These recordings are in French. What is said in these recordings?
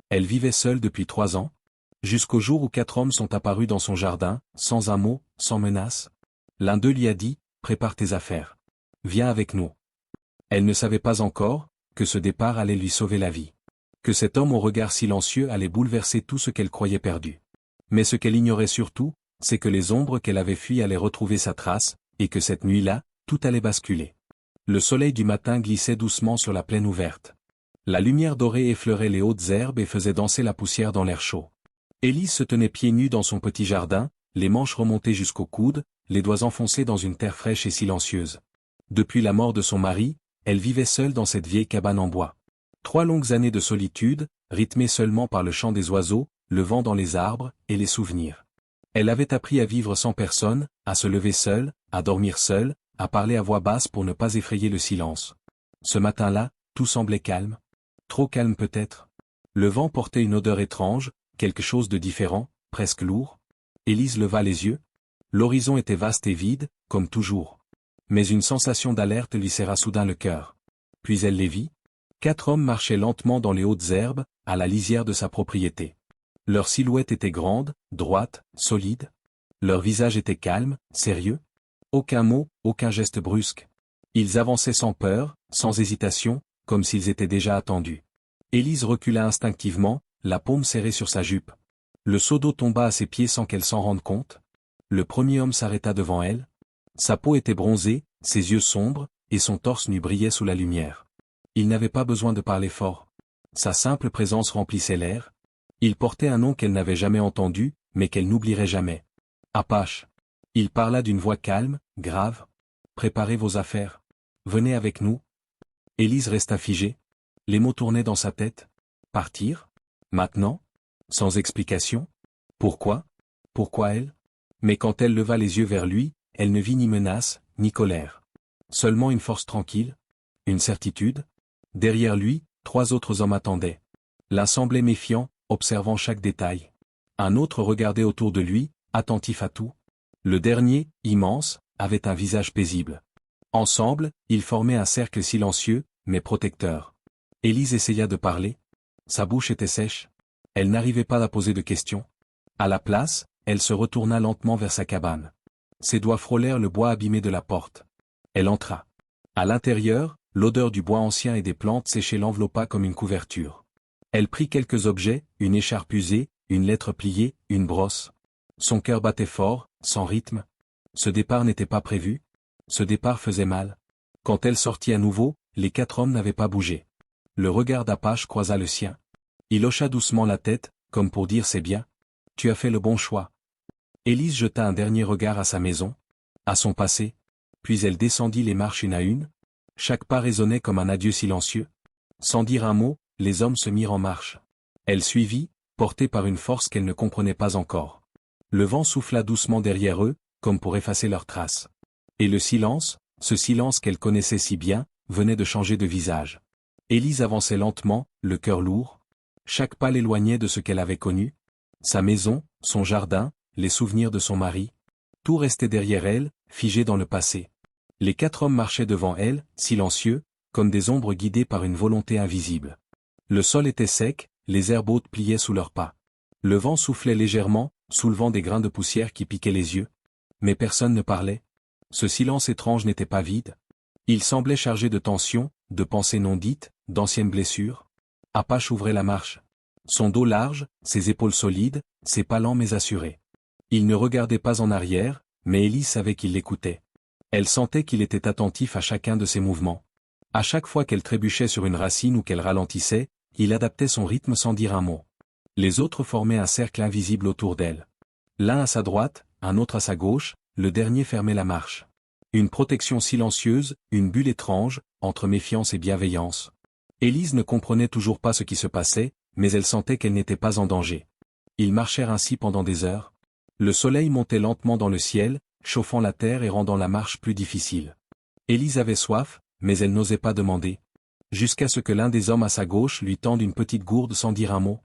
Elle vivait seule depuis 3 ans. Jusqu'au jour où 4 hommes sont apparus dans son jardin, sans un mot, sans menace. L'un d'eux lui a dit, « Prépare tes affaires. Viens avec nous. » Elle ne savait pas encore que ce départ allait lui sauver la vie. Que cet homme au regard silencieux allait bouleverser tout ce qu'elle croyait perdu. Mais ce qu'elle ignorait surtout, c'est que les ombres qu'elle avait fuies allaient retrouver sa trace, et que cette nuit-là, tout allait basculer. Le soleil du matin glissait doucement sur la plaine ouverte. La lumière dorée effleurait les hautes herbes et faisait danser la poussière dans l'air chaud. Élise se tenait pieds nus dans son petit jardin, les manches remontées jusqu'aux coudes, les doigts enfoncés dans une terre fraîche et silencieuse. Depuis la mort de son mari, elle vivait seule dans cette vieille cabane en bois. 3 longues années de solitude, rythmées seulement par le chant des oiseaux, le vent dans les arbres, et les souvenirs. Elle avait appris à vivre sans personne, à se lever seule, à dormir seule, à parler à voix basse pour ne pas effrayer le silence. Ce matin-là, tout semblait calme. Trop calme peut-être. Le vent portait une odeur étrange, quelque chose de différent, presque lourd. Élise leva les yeux. L'horizon était vaste et vide, comme toujours. Mais une sensation d'alerte lui serra soudain le cœur. Puis elle les vit. 4 hommes marchaient lentement dans les hautes herbes, à la lisière de sa propriété. Leur silhouette était grande, droite, solide. Leur visage était calme, sérieux. Aucun mot, aucun geste brusque. Ils avançaient sans peur, sans hésitation, comme s'ils étaient déjà attendus. Élise recula instinctivement, la paume serrée sur sa jupe. Le seau d'eau tomba à ses pieds sans qu'elle s'en rende compte. Le premier homme s'arrêta devant elle. Sa peau était bronzée, ses yeux sombres, et son torse nu brillait sous la lumière. Il n'avait pas besoin de parler fort. Sa simple présence remplissait l'air. Il portait un nom qu'elle n'avait jamais entendu, mais qu'elle n'oublierait jamais. Apache. Il parla d'une voix calme, grave. Préparez vos affaires. Venez avec nous. Élise resta figée. Les mots tournaient dans sa tête. Partir? Maintenant? Sans explication? Pourquoi? Pourquoi elle? Mais quand elle leva les yeux vers lui, elle ne vit ni menace, ni colère. Seulement une force tranquille. Une certitude. Derrière lui, 3 autres hommes attendaient. L'un semblait méfiant, observant chaque détail. Un autre regardait autour de lui, attentif à tout. Le dernier, immense, avait un visage paisible. Ensemble, ils formaient un cercle silencieux, mais protecteur. Élise essaya de parler. Sa bouche était sèche. Elle n'arrivait pas à poser de questions. À la place, elle se retourna lentement vers sa cabane. Ses doigts frôlèrent le bois abîmé de la porte. Elle entra. À l'intérieur, l'odeur du bois ancien et des plantes séchées l'enveloppa comme une couverture. Elle prit quelques objets, une écharpe usée, une lettre pliée, une brosse. Son cœur battait fort, sans rythme. Ce départ n'était pas prévu. Ce départ faisait mal. Quand elle sortit à nouveau, les 4 hommes n'avaient pas bougé. Le regard d'Apache croisa le sien. Il hocha doucement la tête, comme pour dire c'est bien. Tu as fait le bon choix. Élise jeta un dernier regard à sa maison, à son passé, puis elle descendit les marches une à une. Chaque pas résonnait comme un adieu silencieux. Sans dire un mot, les hommes se mirent en marche. Elle suivit, portée par une force qu'elle ne comprenait pas encore. Le vent souffla doucement derrière eux, comme pour effacer leurs traces. Et le silence, ce silence qu'elle connaissait si bien, venait de changer de visage. Élise avançait lentement, le cœur lourd. Chaque pas l'éloignait de ce qu'elle avait connu. Sa maison, son jardin, les souvenirs de son mari. Tout restait derrière elle, figé dans le passé. Les 4 hommes marchaient devant elle, silencieux, comme des ombres guidées par une volonté invisible. Le sol était sec, les herbes hautes pliaient sous leurs pas. Le vent soufflait légèrement, soulevant des grains de poussière qui piquaient les yeux. Mais personne ne parlait. Ce silence étrange n'était pas vide. Il semblait chargé de tensions, de pensées non dites, d'anciennes blessures. Apache ouvrait la marche. Son dos large, ses épaules solides, ses pas lents mais assurés. Il ne regardait pas en arrière, mais Élise savait qu'il l'écoutait. Elle sentait qu'il était attentif à chacun de ses mouvements. À chaque fois qu'elle trébuchait sur une racine ou qu'elle ralentissait, il adaptait son rythme sans dire un mot. Les autres formaient un cercle invisible autour d'elle. L'un à sa droite, un autre à sa gauche, le dernier fermait la marche. Une protection silencieuse, une bulle étrange, entre méfiance et bienveillance. Élise ne comprenait toujours pas ce qui se passait, mais elle sentait qu'elle n'était pas en danger. Ils marchèrent ainsi pendant des heures. Le soleil montait lentement dans le ciel, chauffant la terre et rendant la marche plus difficile. Élise avait soif, mais elle n'osait pas demander. Jusqu'à ce que l'un des hommes à sa gauche lui tende une petite gourde sans dire un mot.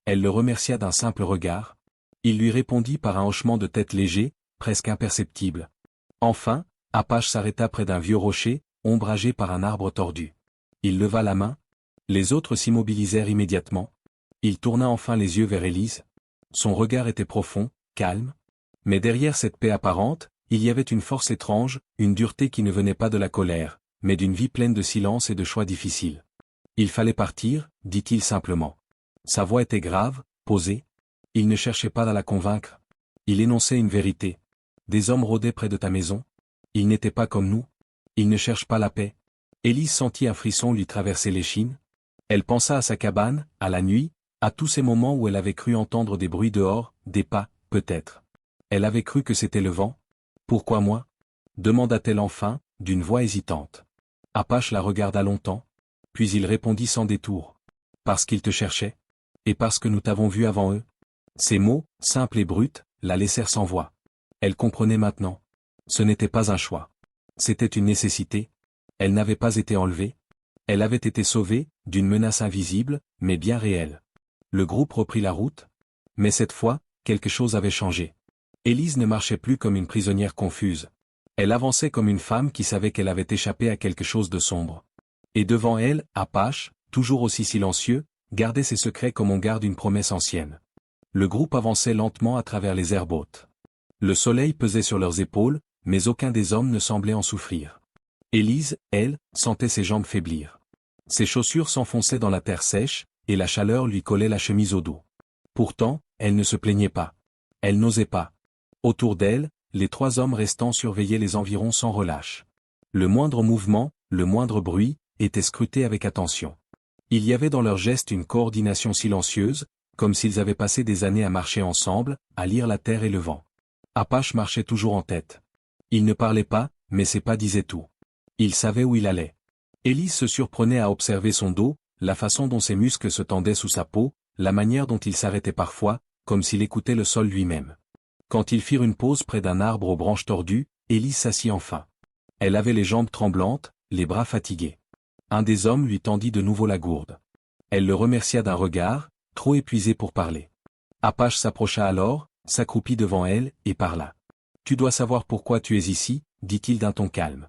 Elle le remercia d'un simple regard. Il lui répondit par un hochement de tête léger, presque imperceptible. Enfin, Apache s'arrêta près d'un vieux rocher, ombragé par un arbre tordu. Il leva la main. Les autres s'immobilisèrent immédiatement. Il tourna enfin les yeux vers Élise. Son regard était profond, calme. Mais derrière cette paix apparente, il y avait une force étrange, une dureté qui ne venait pas de la colère, mais d'une vie pleine de silence et de choix difficiles. Il fallait partir, dit-il simplement. Sa voix était grave, posée. Il ne cherchait pas à la convaincre. Il énonçait une vérité. Des hommes rôdaient près de ta maison. Ils n'étaient pas comme nous. Ils ne cherchent pas la paix. Élise sentit un frisson lui traverser l'échine. Elle pensa à sa cabane, à la nuit, à tous ces moments où elle avait cru entendre des bruits dehors, des pas, peut-être. Elle avait cru que c'était le vent. Pourquoi moi? Demanda-t-elle enfin, d'une voix hésitante. Apache la regarda longtemps. Puis il répondit sans détour. Parce qu'ils te cherchaient. Et parce que nous t'avons vu avant eux. Ces mots, simples et bruts, la laissèrent sans voix. Elle comprenait maintenant. Ce n'était pas un choix. C'était une nécessité. Elle n'avait pas été enlevée. Elle avait été sauvée, d'une menace invisible, mais bien réelle. Le groupe reprit la route. Mais cette fois, quelque chose avait changé. Élise ne marchait plus comme une prisonnière confuse. Elle avançait comme une femme qui savait qu'elle avait échappé à quelque chose de sombre. Et devant elle, Apache, toujours aussi silencieux, gardait ses secrets comme on garde une promesse ancienne. Le groupe avançait lentement à travers les herbes hautes. Le soleil pesait sur leurs épaules, mais aucun des hommes ne semblait en souffrir. Élise, elle, sentait ses jambes faiblir. Ses chaussures s'enfonçaient dans la terre sèche, et la chaleur lui collait la chemise au dos. Pourtant, elle ne se plaignait pas. Elle n'osait pas. Autour d'elle, les 3 hommes restants surveillaient les environs sans relâche. Le moindre mouvement, le moindre bruit, était scruté avec attention. Il y avait dans leurs gestes une coordination silencieuse, comme s'ils avaient passé des années à marcher ensemble, à lire la terre et le vent. Apache marchait toujours en tête. Il ne parlait pas, mais ses pas disaient tout. Il savait où il allait. Élise se surprenait à observer son dos, la façon dont ses muscles se tendaient sous sa peau, la manière dont il s'arrêtait parfois, comme s'il écoutait le sol lui-même. Quand ils firent une pause près d'un arbre aux branches tordues, Élise s'assit enfin. Elle avait les jambes tremblantes, les bras fatigués. Un des hommes lui tendit de nouveau la gourde. Elle le remercia d'un regard, trop épuisé pour parler. Apache s'approcha alors, s'accroupit devant elle, et parla. « Tu dois savoir pourquoi tu es ici, » dit-il d'un ton calme.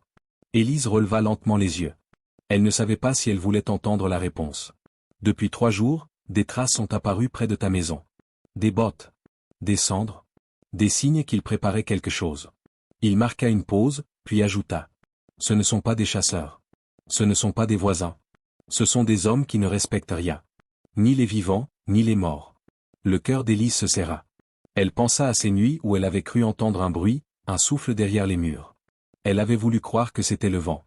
Élise releva lentement les yeux. Elle ne savait pas si elle voulait entendre la réponse. « Depuis 3 jours, des traces sont apparues près de ta maison. Des bottes. Des cendres. Des signes qu'il préparait quelque chose. » Il marqua une pause, puis ajouta. « Ce ne sont pas des chasseurs. Ce ne sont pas des voisins. Ce sont des hommes qui ne respectent rien. Ni les vivants, ni les morts. » Le cœur d'Élise se serra. Elle pensa à ces nuits où elle avait cru entendre un bruit, un souffle derrière les murs. Elle avait voulu croire que c'était le vent.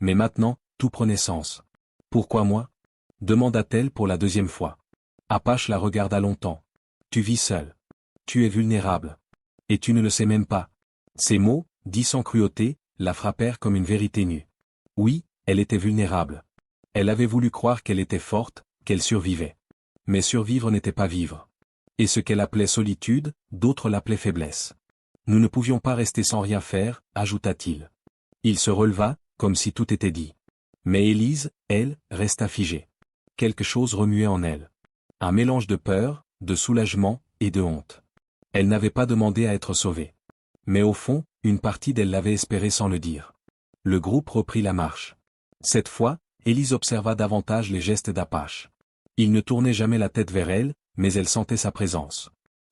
Mais maintenant, tout prenait sens. « Pourquoi moi ?» demanda-t-elle pour la 2e fois. Apache la regarda longtemps. « Tu vis seul. Tu es vulnérable. Et tu ne le sais même pas. » Ces mots, dits sans cruauté, la frappèrent comme une vérité nue. Oui, elle était vulnérable. Elle avait voulu croire qu'elle était forte, qu'elle survivait. Mais survivre n'était pas vivre. Et ce qu'elle appelait solitude, d'autres l'appelaient faiblesse. Nous ne pouvions pas rester sans rien faire, ajouta-t-il. Il se releva, comme si tout était dit. Mais Élise, elle, resta figée. Quelque chose remuait en elle. Un mélange de peur, de soulagement, et de honte. Elle n'avait pas demandé à être sauvée. Mais au fond, une partie d'elle l'avait espéré sans le dire. Le groupe reprit la marche. Cette fois, Élise observa davantage les gestes d'Apache. Il ne tournait jamais la tête vers elle, mais elle sentait sa présence.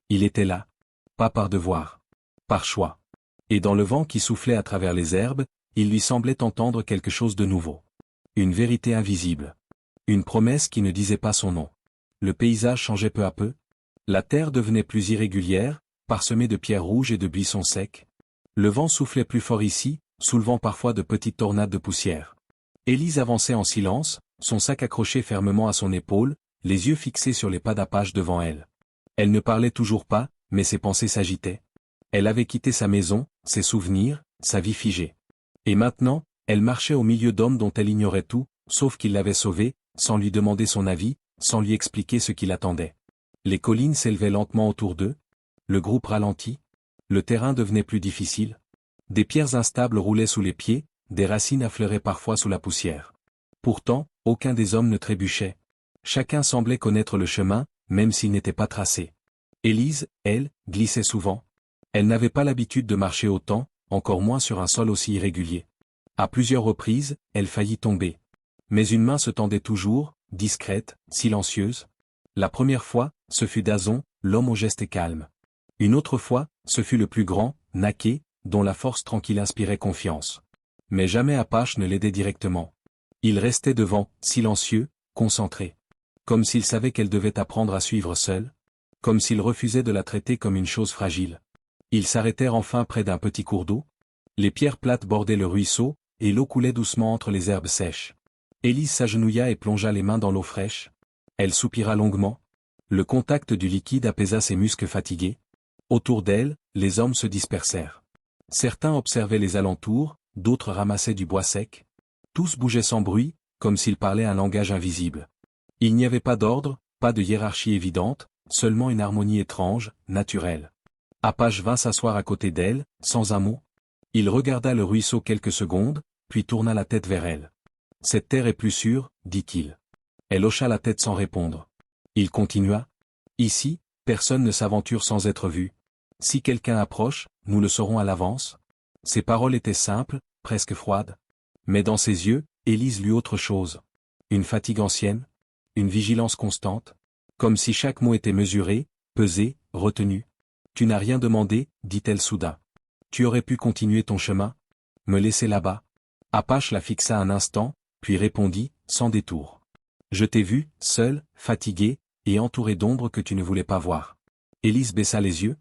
Il était là. Pas par devoir. Par choix. Et dans le vent qui soufflait à travers les herbes, il lui semblait entendre quelque chose de nouveau. Une vérité invisible. Une promesse qui ne disait pas son nom. Le paysage changeait peu à peu. La terre devenait plus irrégulière, parsemée de pierres rouges et de buissons secs. Le vent soufflait plus fort ici, soulevant parfois de petites tornades de poussière. Élise avançait en silence, son sac accroché fermement à son épaule, les yeux fixés sur les pas d'Apache devant elle. Elle ne parlait toujours pas, mais ses pensées s'agitaient. Elle avait quitté sa maison, ses souvenirs, sa vie figée. Et maintenant, elle marchait au milieu d'hommes dont elle ignorait tout, sauf qu'ils l'avaient sauvée, sans lui demander son avis, sans lui expliquer ce qui l'attendait. Les collines s'élevaient lentement autour d'eux. Le groupe ralentit. Le terrain devenait plus difficile. Des pierres instables roulaient sous les pieds, des racines affleuraient parfois sous la poussière. Pourtant, aucun des hommes ne trébuchait. Chacun semblait connaître le chemin, même s'il n'était pas tracé. Élise, elle, glissait souvent. Elle n'avait pas l'habitude de marcher autant, encore moins sur un sol aussi irrégulier. À plusieurs reprises, elle faillit tomber. Mais une main se tendait toujours, discrète, silencieuse. La première fois, ce fut Dazon, l'homme au geste calme. Une autre fois, ce fut le plus grand, Naké, dont la force tranquille inspirait confiance. Mais jamais Apache ne l'aidait directement. Il restait devant, silencieux, concentré. Comme s'il savait qu'elle devait apprendre à suivre seule. Comme s'il refusait de la traiter comme une chose fragile. Ils s'arrêtèrent enfin près d'un petit cours d'eau. Les pierres plates bordaient le ruisseau, et l'eau coulait doucement entre les herbes sèches. Élise s'agenouilla et plongea les mains dans l'eau fraîche. Elle soupira longuement. Le contact du liquide apaisa ses muscles fatigués. Autour d'elle, les hommes se dispersèrent. Certains observaient les alentours, d'autres ramassaient du bois sec. Tous bougeaient sans bruit, comme s'ils parlaient un langage invisible. Il n'y avait pas d'ordre, pas de hiérarchie évidente, seulement une harmonie étrange, naturelle. Apache vint s'asseoir à côté d'elle, sans un mot. Il regarda le ruisseau quelques secondes, puis tourna la tête vers elle. « Cette terre est plus sûre, dit-il. » Elle hocha la tête sans répondre. Il continua. « Ici, personne ne s'aventure sans être vu. Si quelqu'un approche, nous le saurons à l'avance. » Ses paroles étaient simples, presque froides. Mais dans ses yeux, Élise lut autre chose. Une fatigue ancienne. Une vigilance constante. Comme si chaque mot était mesuré, pesé, retenu. « Tu n'as rien demandé, dit-elle soudain. Tu aurais pu continuer ton chemin. Me laisser là-bas. » Apache la fixa un instant, puis répondit, sans détour. « Je t'ai vu, seul, fatigué, et entouré d'ombres que tu ne voulais pas voir. » Élise baissa les yeux.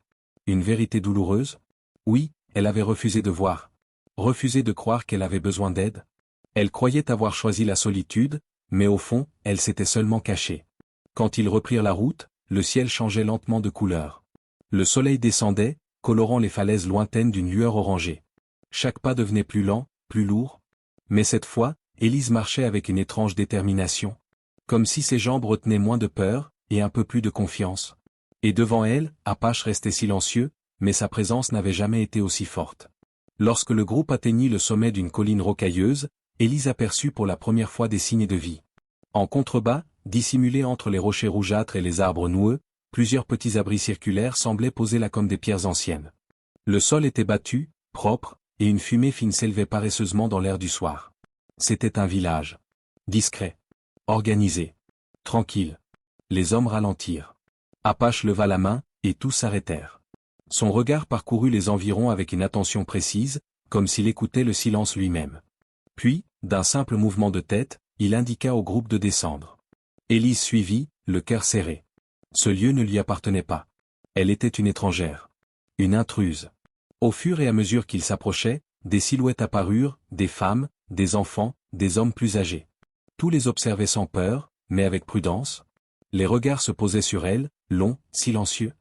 Une vérité douloureuse? Oui, elle avait refusé de voir. Refusé de croire qu'elle avait besoin d'aide. Elle croyait avoir choisi la solitude, mais au fond, elle s'était seulement cachée. Quand ils reprirent la route, le ciel changeait lentement de couleur. Le soleil descendait, colorant les falaises lointaines d'une lueur orangée. Chaque pas devenait plus lent, plus lourd. Mais cette fois, Élise marchait avec une étrange détermination. Comme si ses jambes retenaient moins de peur, et un peu plus de confiance. Et devant elle, Apache restait silencieux, mais sa présence n'avait jamais été aussi forte. Lorsque le groupe atteignit le sommet d'une colline rocailleuse, Élise aperçut pour la première fois des signes de vie. En contrebas, dissimulés entre les rochers rougeâtres et les arbres noueux, plusieurs petits abris circulaires semblaient posés là comme des pierres anciennes. Le sol était battu, propre, et une fumée fine s'élevait paresseusement dans l'air du soir. C'était un village. Discret. Organisé. Tranquille. Les hommes ralentirent. Apache leva la main, et tous s'arrêtèrent. Son regard parcourut les environs avec une attention précise, comme s'il écoutait le silence lui-même. Puis, d'un simple mouvement de tête, il indiqua au groupe de descendre. Élise suivit, le cœur serré. Ce lieu ne lui appartenait pas. Elle était une étrangère. Une intruse. Au fur et à mesure qu'ils s'approchaient, des silhouettes apparurent, des femmes, des enfants, des hommes plus âgés. Tous les observaient sans peur, mais avec prudence. Les regards se posaient sur elle, longs, silencieux.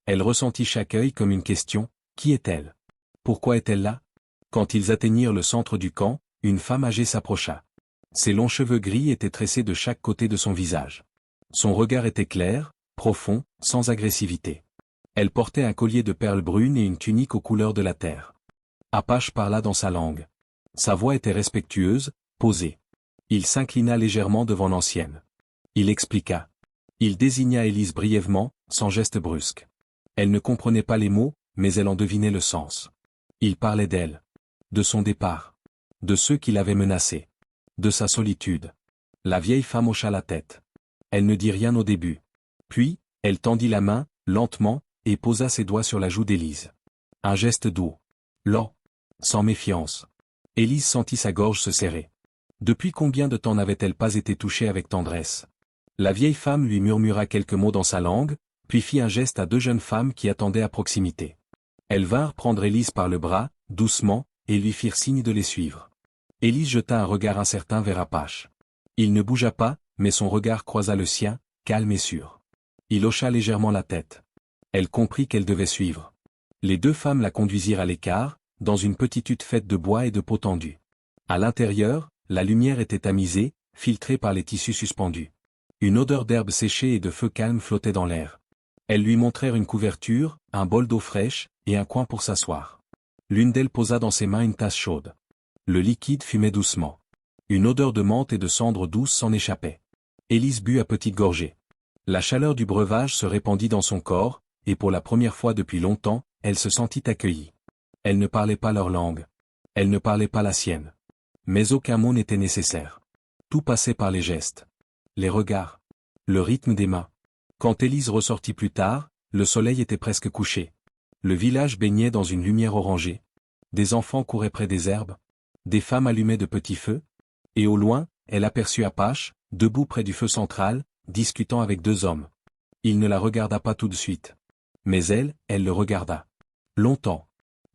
Elle ressentit chaque œil comme une question, qui est-elle? Pourquoi est-elle là? Quand ils atteignirent le centre du camp, une femme âgée s'approcha. Ses longs cheveux gris étaient tressés de chaque côté de son visage. Son regard était clair, profond, sans agressivité. Elle portait un collier de perles brunes et une tunique aux couleurs de la terre. Apache parla dans sa langue. Sa voix était respectueuse, posée. Il s'inclina légèrement devant l'ancienne. Il expliqua. Il désigna Élise brièvement, sans geste brusque. Elle ne comprenait pas les mots, mais elle en devinait le sens. Il parlait d'elle. De son départ. De ceux qui l'avaient menacée. De sa solitude. La vieille femme hocha la tête. Elle ne dit rien au début. Puis, elle tendit la main, lentement, et posa ses doigts sur la joue d'Élise. Un geste doux. Lent. Sans méfiance. Élise sentit sa gorge se serrer. Depuis combien de temps n'avait-elle pas été touchée avec tendresse? La vieille femme lui murmura quelques mots dans sa langue, puis fit un geste à deux jeunes femmes qui attendaient à proximité. Elles vinrent prendre Élise par le bras, doucement, et lui firent signe de les suivre. Élise jeta un regard incertain vers Apache. Il ne bougea pas, mais son regard croisa le sien, calme et sûr. Il hocha légèrement la tête. Elle comprit qu'elle devait suivre. Les deux femmes la conduisirent à l'écart, dans une petite hutte faite de bois et de peaux tendues. À l'intérieur, la lumière était tamisée, filtrée par les tissus suspendus. Une odeur d'herbe séchée et de feu calme flottait dans l'air. Elles lui montrèrent une couverture, un bol d'eau fraîche, et un coin pour s'asseoir. L'une d'elles posa dans ses mains une tasse chaude. Le liquide fumait doucement. Une odeur de menthe et de cendre douce s'en échappait. Élise but à petites gorgées. La chaleur du breuvage se répandit dans son corps, et pour la première fois depuis longtemps, elle se sentit accueillie. Elle ne parlait pas leur langue. Elle ne parlait pas la sienne. Mais aucun mot n'était nécessaire. Tout passait par les gestes. Les regards. Le rythme des mains. Quand Élise ressortit plus tard, le soleil était presque couché. Le village baignait dans une lumière orangée. Des enfants couraient près des herbes. Des femmes allumaient de petits feux. Et au loin, elle aperçut Apache, debout près du feu central, discutant avec deux hommes. Il ne la regarda pas tout de suite. Mais elle le regarda. Longtemps.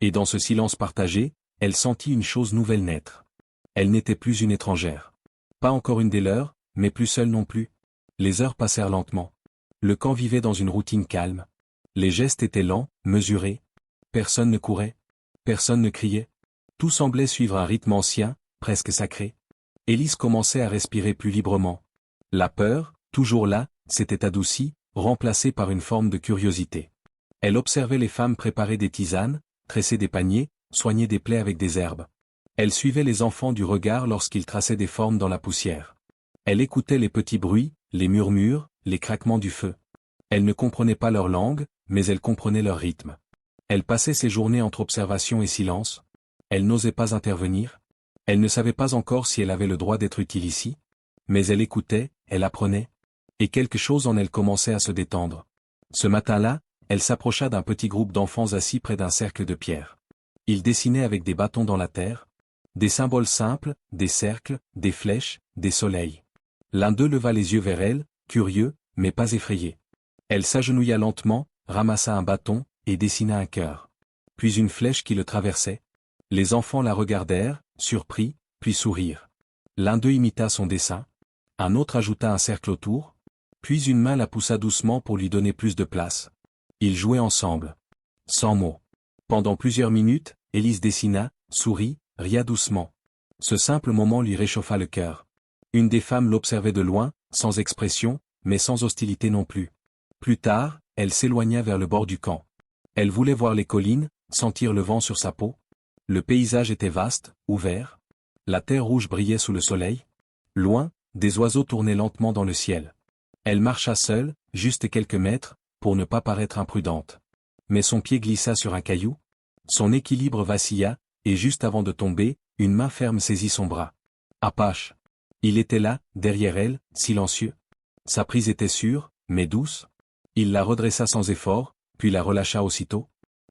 Et dans ce silence partagé, elle sentit une chose nouvelle naître. Elle n'était plus une étrangère. Pas encore une des leurs, mais plus seule non plus. Les heures passèrent lentement. Le camp vivait dans une routine calme. Les gestes étaient lents, mesurés. Personne ne courait. Personne ne criait. Tout semblait suivre un rythme ancien, presque sacré. Élise commençait à respirer plus librement. La peur, toujours là, s'était adoucie, remplacée par une forme de curiosité. Elle observait les femmes préparer des tisanes, tresser des paniers, soigner des plaies avec des herbes. Elle suivait les enfants du regard lorsqu'ils traçaient des formes dans la poussière. Elle écoutait les petits bruits, les murmures, les craquements du feu. Elle ne comprenait pas leur langue, mais elle comprenait leur rythme. Elle passait ses journées entre observation et silence. Elle n'osait pas intervenir. Elle ne savait pas encore si elle avait le droit d'être utile ici. Mais elle écoutait, elle apprenait. Et quelque chose en elle commençait à se détendre. Ce matin-là, elle s'approcha d'un petit groupe d'enfants assis près d'un cercle de pierre. Ils dessinaient avec des bâtons dans la terre. Des symboles simples, des cercles, des flèches, des soleils. L'un d'eux leva les yeux vers elle, curieux, mais pas effrayé. Elle s'agenouilla lentement, ramassa un bâton, et dessina un cœur. Puis une flèche qui le traversait. Les enfants la regardèrent, surpris, puis sourirent. L'un d'eux imita son dessin. Un autre ajouta un cercle autour. Puis une main la poussa doucement pour lui donner plus de place. Ils jouaient ensemble. Sans mots. Pendant plusieurs minutes, Élise dessina, sourit, ria doucement. Ce simple moment lui réchauffa le cœur. Une des femmes l'observait de loin, sans expression, mais sans hostilité non plus. Plus tard, elle s'éloigna vers le bord du camp. Elle voulait voir les collines, sentir le vent sur sa peau. Le paysage était vaste, ouvert. La terre rouge brillait sous le soleil. Loin, des oiseaux tournaient lentement dans le ciel. Elle marcha seule, juste quelques mètres, pour ne pas paraître imprudente. Mais son pied glissa sur un caillou. Son équilibre vacilla, et juste avant de tomber, une main ferme saisit son bras. Apache. Il était là, derrière elle, silencieux. Sa prise était sûre, mais douce. Il la redressa sans effort, puis la relâcha aussitôt.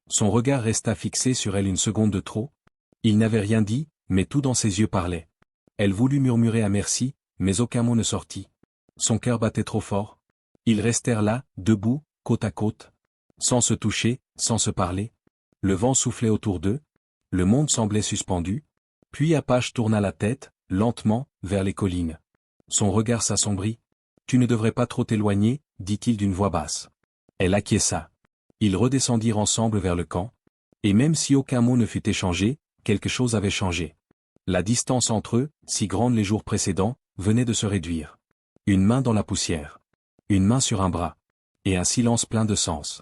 Son regard resta fixé sur elle une seconde de trop. Il n'avait rien dit, mais tout dans ses yeux parlait. Elle voulut murmurer un merci, mais aucun mot ne sortit. Son cœur battait trop fort. Ils restèrent là, debout, côte à côte. Sans se toucher, sans se parler. Le vent soufflait autour d'eux. Le monde semblait suspendu. Puis Apache tourna la tête, lentement, vers les collines. Son regard s'assombrit. « Tu ne devrais pas trop t'éloigner, dit-il d'une voix basse. Elle acquiesça. Ils redescendirent ensemble vers le camp. Et même si aucun mot ne fut échangé, quelque chose avait changé. La distance entre eux, si grande les jours précédents, venait de se réduire. Une main dans la poussière. Une main sur un bras. Et un silence plein de sens.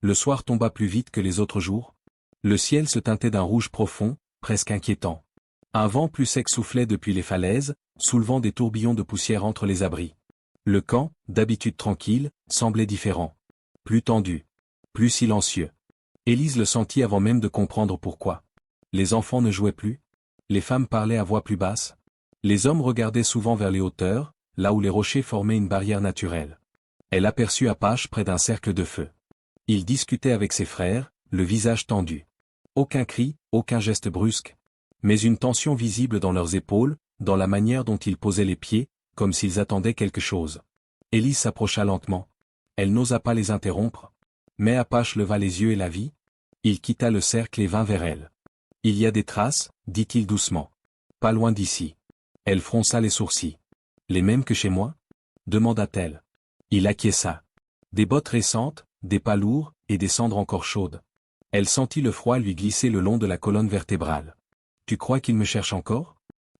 Le soir tomba plus vite que les autres jours. Le ciel se teintait d'un rouge profond, presque inquiétant. Un vent plus sec soufflait depuis les falaises, soulevant des tourbillons de poussière entre les abris. Le camp, d'habitude tranquille, semblait différent. Plus tendu. Plus silencieux. Élise le sentit avant même de comprendre pourquoi. Les enfants ne jouaient plus. Les femmes parlaient à voix plus basse. Les hommes regardaient souvent vers les hauteurs, là où les rochers formaient une barrière naturelle. Elle aperçut Apache près d'un cercle de feu. Il discutait avec ses frères, le visage tendu. Aucun cri, aucun geste brusque. Mais une tension visible dans leurs épaules, dans la manière dont ils posaient les pieds, comme s'ils attendaient quelque chose. Élise s'approcha lentement. Elle n'osa pas les interrompre. Mais Apache leva les yeux et la vit. Il quitta le cercle et vint vers elle. « Il y a des traces, dit-il doucement. Pas loin d'ici. » Elle fronça les sourcils. « Les mêmes que chez moi ?» demanda-t-elle. Il acquiesça. Des bottes récentes, des pas lourds, et des cendres encore chaudes. Elle sentit le froid lui glisser le long de la colonne vertébrale. « Tu crois qu'il me cherche encore ?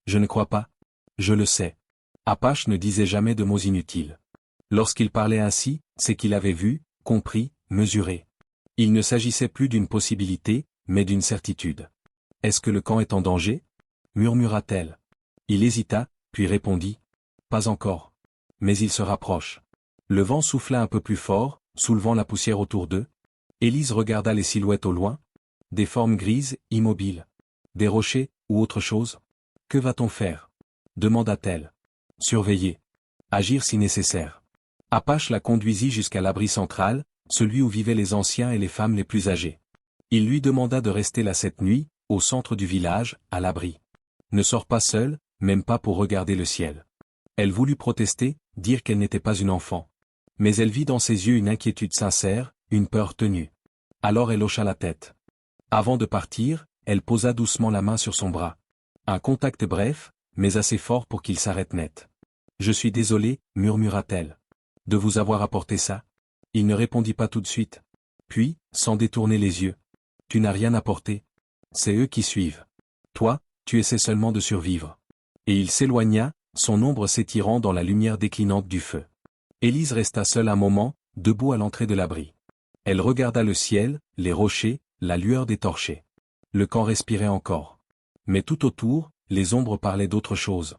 Je ne crois pas. Je le sais. » Apache ne disait jamais de mots inutiles. Lorsqu'il parlait ainsi, c'est qu'il avait vu, compris, mesuré. Il ne s'agissait plus d'une possibilité, mais d'une certitude. « Est-ce que le camp est en danger ?» murmura-t-elle. Il hésita, puis répondit. « Pas encore. Mais il se rapproche. » Le vent souffla un peu plus fort, soulevant la poussière autour d'eux. Élise regarda les silhouettes au loin. Des formes grises, immobiles. Des rochers, ou autre chose. « Que va-t-on faire ?» demanda-t-elle. « Surveiller. Agir si nécessaire. » Apache la conduisit jusqu'à l'abri central, celui où vivaient les anciens et les femmes les plus âgées. Il lui demanda de rester là cette nuit, au centre du village, à l'abri. Ne sors pas seule, même pas pour regarder le ciel. Elle voulut protester, dire qu'elle n'était pas une enfant. Mais elle vit dans ses yeux une inquiétude sincère, une peur tenue. Alors elle hocha la tête. Avant de partir, elle posa doucement la main sur son bras. Un contact bref, mais assez fort pour qu'il s'arrête net. « Je suis désolée, murmura-t-elle. De vous avoir apporté ça. » Il ne répondit pas tout de suite. Puis, sans détourner les yeux. « Tu n'as rien apporté. C'est eux qui suivent. Toi, tu essaies seulement de survivre. » Et il s'éloigna, son ombre s'étirant dans la lumière déclinante du feu. Élise resta seule un moment, debout à l'entrée de l'abri. Elle regarda le ciel, les rochers, la lueur des torchers. Le camp respirait encore. Mais tout autour, les ombres parlaient d'autre chose.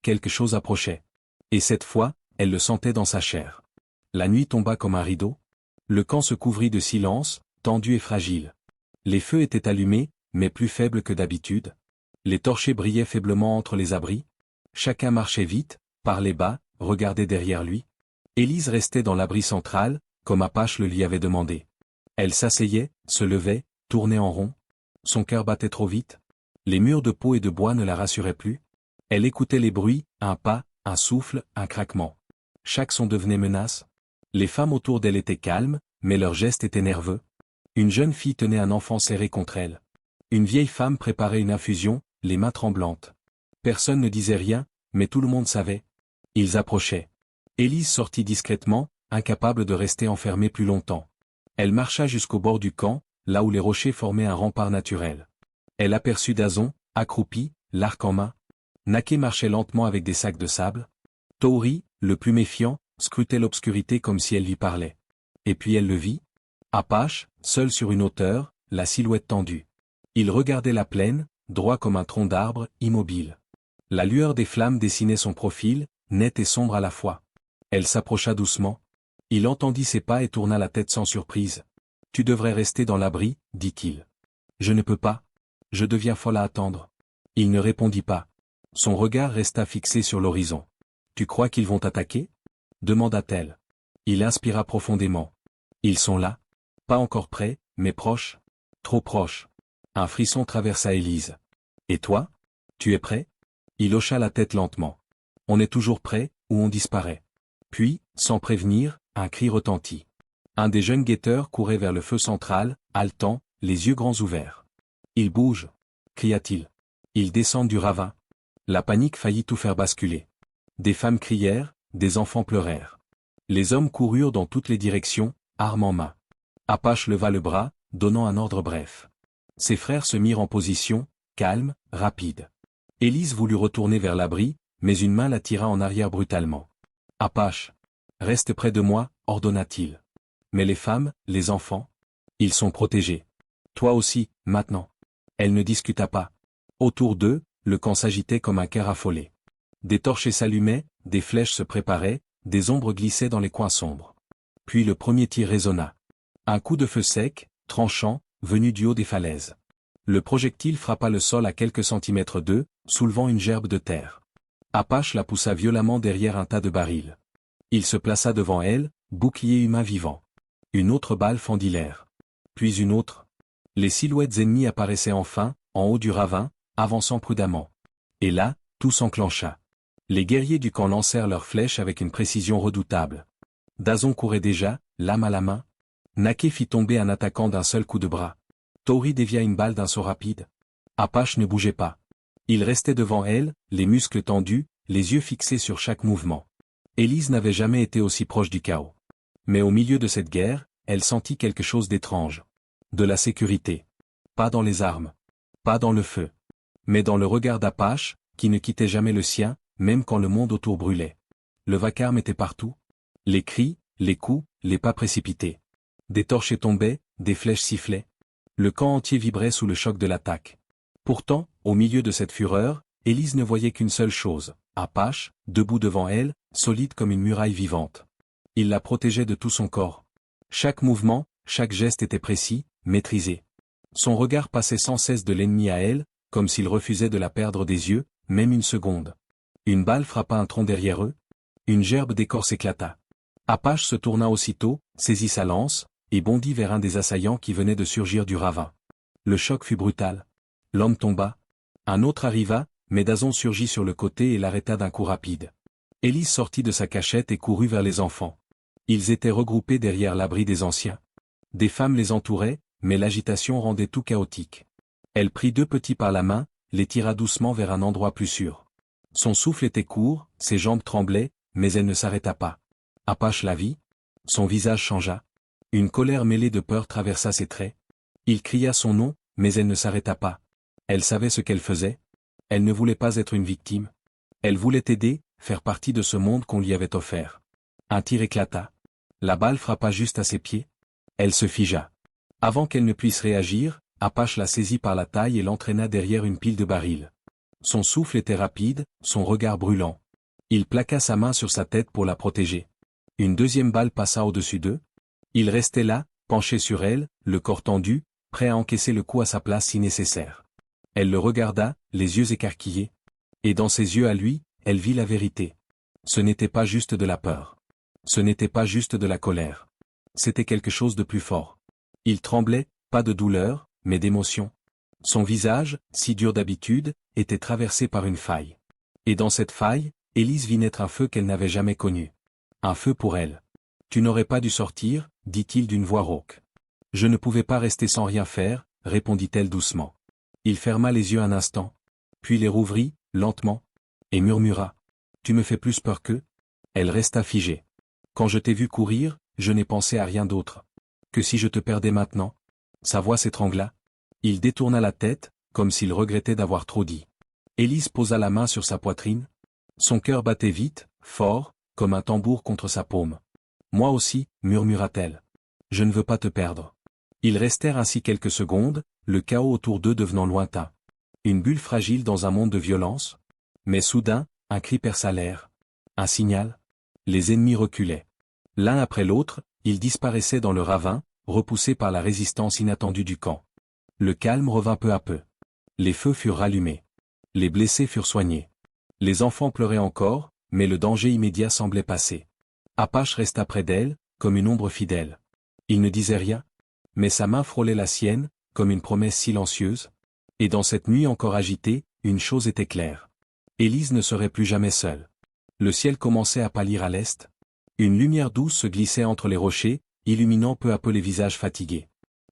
Quelque chose approchait. Et cette fois, elle le sentait dans sa chair. La nuit tomba comme un rideau. Le camp se couvrit de silence, tendu et fragile. Les feux étaient allumés, mais plus faibles que d'habitude. Les torchers brillaient faiblement entre les abris. Chacun marchait vite, parlait bas, regardait derrière lui. Élise restait dans l'abri central, comme Apache le lui avait demandé. Elle s'asseyait, se levait, tournait en rond. Son cœur battait trop vite. Les murs de peau et de bois ne la rassuraient plus. Elle écoutait les bruits, un pas, un souffle, un craquement. Chaque son devenait menace. Les femmes autour d'elle étaient calmes, mais leurs gestes étaient nerveux. Une jeune fille tenait un enfant serré contre elle. Une vieille femme préparait une infusion, les mains tremblantes. Personne ne disait rien, mais tout le monde savait. Ils approchaient. Élise sortit discrètement, incapable de rester enfermée plus longtemps. Elle marcha jusqu'au bord du camp, là où les rochers formaient un rempart naturel. Elle aperçut Dazon, accroupi, l'arc en main. Naké marchait lentement avec des sacs de sable. Tauri, le plus méfiant, scrutait l'obscurité comme si elle lui parlait. Et puis elle le vit. Apache, seul sur une hauteur, la silhouette tendue. Il regardait la plaine, droit comme un tronc d'arbre, immobile. La lueur des flammes dessinait son profil, net et sombre à la fois. Elle s'approcha doucement. Il entendit ses pas et tourna la tête sans surprise. « Tu devrais rester dans l'abri, dit-il. »« Je ne peux pas. Je deviens folle à attendre. » Il ne répondit pas. Son regard resta fixé sur l'horizon. « Tu crois qu'ils vont attaquer ?» demanda-t-elle. Il inspira profondément. « Ils sont là. Pas encore près, mais proches. Trop proches. » Un frisson traversa Élise. « Et toi? Tu es prêt ?» Il hocha la tête lentement. « On est toujours prêt, ou on disparaît. » Puis, sans prévenir, un cri retentit. Un des jeunes guetteurs courait vers le feu central, haletant, les yeux grands ouverts. « Il bouge !» cria-t-il. « Ils descendent du ravin. » La panique faillit tout faire basculer. Des femmes crièrent, des enfants pleurèrent. Les hommes coururent dans toutes les directions, armes en main. Apache leva le bras, donnant un ordre bref. Ses frères se mirent en position, calmes, rapides. Élise voulut retourner vers l'abri, mais une main la tira en arrière brutalement. « Apache, reste près de moi, ordonna-t-il. Mais les femmes, les enfants, ils sont protégés. Toi aussi, maintenant. » Elle ne discuta pas. Autour d'eux, le camp s'agitait comme un cœur affolé. Des torchers s'allumaient, des flèches se préparaient, des ombres glissaient dans les coins sombres. Puis le premier tir résonna. Un coup de feu sec, tranchant, venu du haut des falaises. Le projectile frappa le sol à quelques centimètres d'eux, soulevant une gerbe de terre. Apache la poussa violemment derrière un tas de barils. Il se plaça devant elle, bouclier humain vivant. Une autre balle fendit l'air. Puis une autre. Les silhouettes ennemies apparaissaient enfin, en haut du ravin, avançant prudemment. Et là, tout s'enclencha. Les guerriers du camp lancèrent leurs flèches avec une précision redoutable. Dazon courait déjà, lame à la main. Naké fit tomber un attaquant d'un seul coup de bras. Tauri dévia une balle d'un saut rapide. Apache ne bougeait pas. Il restait devant elle, les muscles tendus, les yeux fixés sur chaque mouvement. Élise n'avait jamais été aussi proche du chaos. Mais au milieu de cette guerre, elle sentit quelque chose d'étrange. De la sécurité. Pas dans les armes. Pas dans le feu. Mais dans le regard d'Apache, qui ne quittait jamais le sien, même quand le monde autour brûlait. Le vacarme était partout. Les cris, les coups, les pas précipités. Des torchers tombaient, des flèches sifflaient. Le camp entier vibrait sous le choc de l'attaque. Pourtant, au milieu de cette fureur, Élise ne voyait qu'une seule chose, Apache, debout devant elle, solide comme une muraille vivante. Il la protégeait de tout son corps. Chaque mouvement, chaque geste était précis, maîtrisé. Son regard passait sans cesse de l'ennemi à elle, comme s'il refusait de la perdre des yeux, même une seconde. Une balle frappa un tronc derrière eux. Une gerbe d'écorce éclata. Apache se tourna aussitôt, saisit sa lance, et bondit vers un des assaillants qui venait de surgir du ravin. Le choc fut brutal. L'homme tomba. Un autre arriva, mais Dazon surgit sur le côté et l'arrêta d'un coup rapide. Élise sortit de sa cachette et courut vers les enfants. Ils étaient regroupés derrière l'abri des anciens. Des femmes les entouraient, mais l'agitation rendait tout chaotique. Elle prit deux petits par la main, les tira doucement vers un endroit plus sûr. Son souffle était court, ses jambes tremblaient, mais elle ne s'arrêta pas. Apache la vit. Son visage changea. Une colère mêlée de peur traversa ses traits. Il cria son nom, mais elle ne s'arrêta pas. Elle savait ce qu'elle faisait. Elle ne voulait pas être une victime. Elle voulait aider, faire partie de ce monde qu'on lui avait offert. Un tir éclata. La balle frappa juste à ses pieds. Elle se figea. Avant qu'elle ne puisse réagir, Apache la saisit par la taille et l'entraîna derrière une pile de barils. Son souffle était rapide, son regard brûlant. Il plaqua sa main sur sa tête pour la protéger. Une deuxième balle passa au-dessus d'eux. Il restait là, penché sur elle, le corps tendu, prêt à encaisser le coup à sa place si nécessaire. Elle le regarda, les yeux écarquillés. Et dans ses yeux à lui, elle vit la vérité. Ce n'était pas juste de la peur. Ce n'était pas juste de la colère. C'était quelque chose de plus fort. Il tremblait, pas de douleur, mais d'émotion. Son visage, si dur d'habitude, était traversé par une faille. Et dans cette faille, Élise vit naître un feu qu'elle n'avait jamais connu. Un feu pour elle. Tu n'aurais pas dû sortir, dit-il d'une voix rauque. Je ne pouvais pas rester sans rien faire, répondit-elle doucement. Il ferma les yeux un instant, puis les rouvrit, lentement, et murmura. Tu me fais plus peur qu'eux ? Elle resta figée. Quand je t'ai vu courir, je n'ai pensé à rien d'autre. Que si je te perdais maintenant ? Sa voix s'étrangla. Il détourna la tête, comme s'il regrettait d'avoir trop dit. Élise posa la main sur sa poitrine. Son cœur battait vite, fort, comme un tambour contre sa paume. Moi aussi, murmura-t-elle. Je ne veux pas te perdre. Ils restèrent ainsi quelques secondes, le chaos autour d'eux devenant lointain. Une bulle fragile dans un monde de violence. Mais soudain, un cri perça l'air. Un signal. Les ennemis reculaient. L'un après l'autre, ils disparaissaient dans le ravin, repoussés par la résistance inattendue du camp. Le calme revint peu à peu. Les feux furent rallumés. Les blessés furent soignés. Les enfants pleuraient encore, mais le danger immédiat semblait passer. Apache resta près d'elle, comme une ombre fidèle. Il ne disait rien, mais sa main frôlait la sienne, comme une promesse silencieuse. Et dans cette nuit encore agitée, une chose était claire. Élise ne serait plus jamais seule. Le ciel commençait à pâlir à l'est. Une lumière douce se glissait entre les rochers, illuminant peu à peu les visages fatigués.